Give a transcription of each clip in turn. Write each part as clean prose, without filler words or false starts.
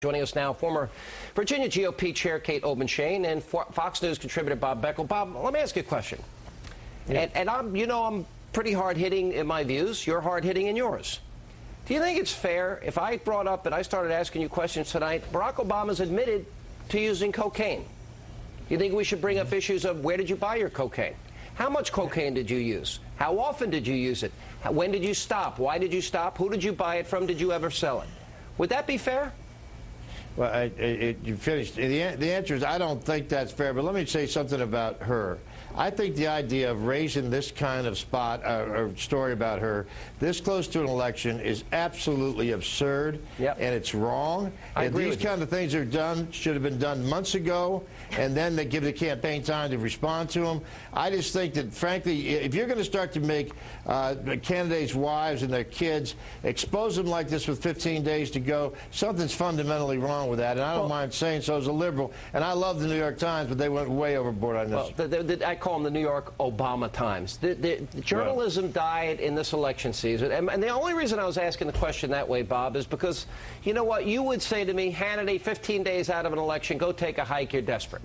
Joining us now, former Virginia GOP Chair Kate Obenshain and Fox News contributor Bob Beckel. Bob, let me ask you a question. Yeah. And I'm pretty hard-hitting in my views. You're hard-hitting in yours. Do you think it's fair if I brought up and I started asking you questions tonight, Barack Obama's admitted to using cocaine? Do you think we should bring up issues of where did you buy your cocaine? How much cocaine did you use? How often did you use it? When did you stop? Why did you stop? Who did you buy it from? Did you ever sell it? Would that be fair? Well, you finished. The answer is I don't think that's fair, but let me say something about her. I think the idea of raising this kind of or story about her this close to an election is absolutely absurd, and it's wrong. And these kind of things are done, should have been done months ago, and then they give the campaign time to respond to them. I just think that, frankly, if you're going to start to make candidates' wives and their kids expose them like this with 15 days to go, something's fundamentally wrong with that, and I don't mind saying so as a liberal. And I love the New York Times, but they went way overboard on this. Well, I call them the New York Obama Times. The journalism died in this election season, and the only reason I was asking the question that way, Bob, is because, you know what, you would say to me, Hannity, 15 days out of an election, go take a hike, you're desperate.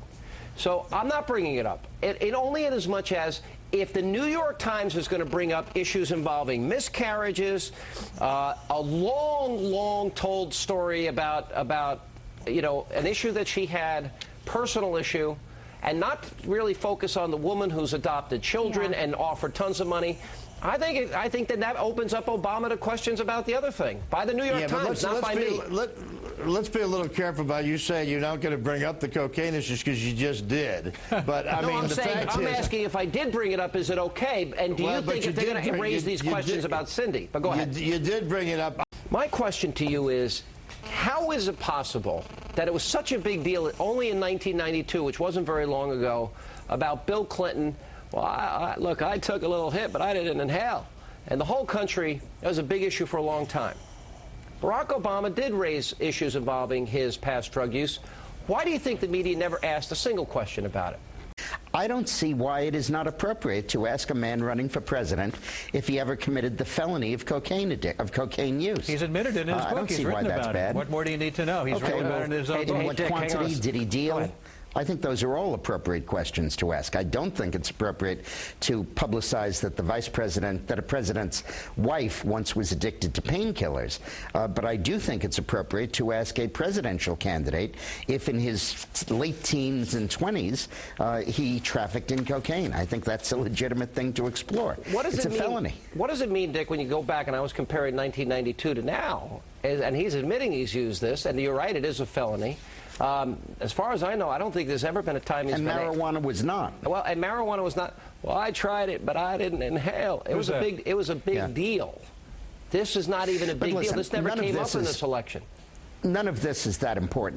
So I'm not bringing it up. It only in as much as if the New York Times is going to bring up issues involving miscarriages, a long told story about an issue that she had, personal issue, and not really focus on the woman who's adopted children and offered tons of money. I think that opens up Obama to questions about the other thing by the New York Times, not by me. Let's be a little careful about you saying you're not going to bring up the cocaine issues because you just did. But I mean, I'm asking if I did bring it up, is it okay? And do you think if they're going to raise these questions about Cindy? But go ahead. You did bring it up. My question to you is, how is it possible that it was such a big deal only in 1992, which wasn't very long ago, about Bill Clinton? Well, look, I took a little hit, but I didn't inhale. And the whole country, that was a big issue for a long time. Barack Obama did raise issues involving his past drug use. Why do you think the media never asked a single question about it? I don't see why it is not appropriate to ask a man running for president if he ever committed the felony of cocaine use. He's admitted it in his book. I don't see why that's bad. What more do you need to know? He's written about it in his own book. In what quantity did he deal? I think those are all appropriate questions to ask. I don't think it's appropriate to publicize that a president's wife once was addicted to painkillers. But I do think it's appropriate to ask a presidential candidate if in his late teens and 20s he trafficked in cocaine. I think that's a legitimate thing to explore. It's a felony. What does it mean, Dick, when you go back, and I was comparing 1992 to now, and he's admitting he's used this, and you're right, it is a felony. As far as I know, I don't think there's ever been a time he's been... And marijuana was not. Well, and marijuana was not... Well, I tried it, but I didn't inhale. It was a big deal. This is not even a big deal. This never came up in this election. None of this is that important.